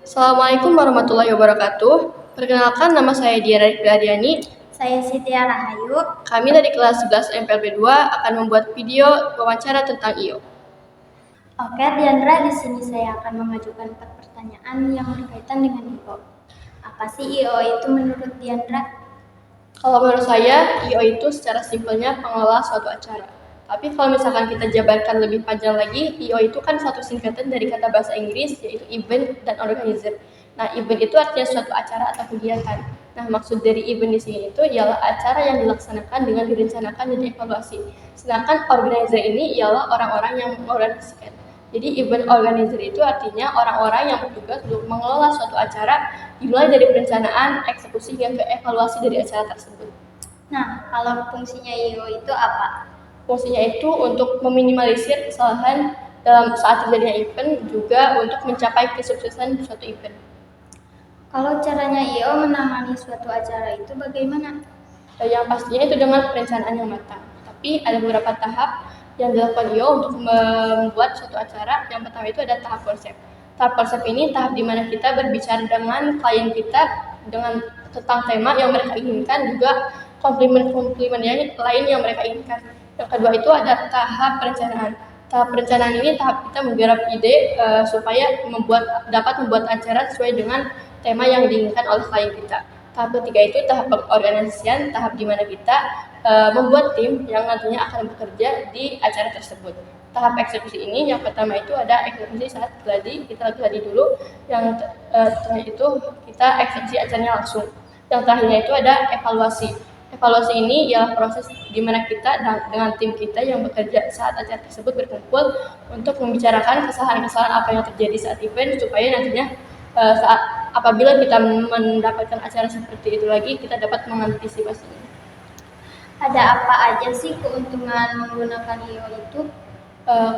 Assalamualaikum warahmatullahi wabarakatuh. Perkenalkan, nama saya Diana Rifdariani. Saya Siti Rahayu. Kami dari kelas 11 MPLB 2 akan membuat video wawancara tentang IO. Oke, Diandra, di sini saya akan mengajukan 4 pertanyaan yang berkaitan dengan IO. Apa sih IO itu menurut Diandra? Kalau menurut saya, IO itu secara simpelnya pengelola suatu acara. Tapi kalau misalkan kita jabarkan lebih panjang lagi, IO itu kan satu singkatan dari kata bahasa Inggris, yaitu event dan organizer. Nah, event itu artinya suatu acara atau kegiatan. Nah, maksud dari event di sini itu ialah acara yang dilaksanakan dengan direncanakan dan dievaluasi. Sedangkan organizer ini ialah orang-orang yang mengorganisasikan. Jadi event organizer itu artinya orang-orang yang bertugas untuk mengelola suatu acara dimulai dari perencanaan, eksekusi, hingga ke evaluasi dari acara tersebut. Nah, kalau fungsinya IO itu apa? Fungsinya itu untuk meminimalisir kesalahan dalam saat terjadinya event, juga untuk mencapai kesuksesan suatu event. Kalau caranya IO menangani suatu acara itu bagaimana? Yang pastinya itu dengan perencanaan yang matang. Tapi ada beberapa tahap yang dilakukan IO untuk membuat suatu acara. Yang pertama itu ada tahap konsep. Tahap konsep ini tahap dimana kita berbicara dengan klien kita dengan tentang tema yang mereka inginkan, juga komplimen-komplimen yang lain yang mereka inginkan. Yang kedua itu ada tahap perencanaan. Tahap perencanaan ini tahap kita menggarap ide supaya dapat membuat acara sesuai dengan tema yang diinginkan oleh klien kita. Tahap ketiga itu tahap pengorganisasian, tahap di mana kita membuat tim yang nantinya akan bekerja di acara tersebut. Tahap eksekusi ini yang pertama itu ada eksekusi saat gladi, kita gladi dulu. Yang terakhir itu kita eksekusi acaranya langsung. Yang terakhirnya itu ada evaluasi. Evaluasi ini ialah proses di mana kita dengan tim kita yang bekerja saat acara tersebut berkumpul untuk membicarakan kesalahan-kesalahan apa yang terjadi saat event, supaya nantinya apabila kita mendapatkan acara seperti itu lagi, kita dapat mengantisipasinya. Ada apa aja sih keuntungan menggunakan IO itu?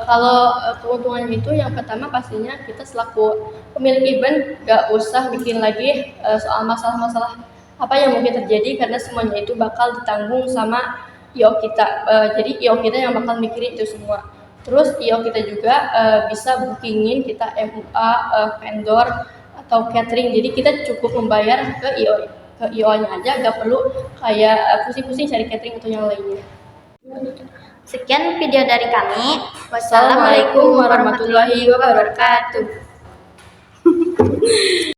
Kalau keuntungannya itu yang pertama pastinya kita selaku pemilik event gak usah bikin lagi soal masalah-masalah apa yang mungkin terjadi, karena semuanya itu bakal ditanggung sama IO kita. Jadi IO kita yang bakal mikirin itu semua. Terus IO kita juga bisa bookingin kita MUA, vendor, atau catering. Jadi kita cukup membayar ke IO-nya aja, gak perlu kayak pusing-pusing cari catering atau yang lainnya. Sekian video dari kami. Wassalamualaikum warahmatullahi wabarakatuh.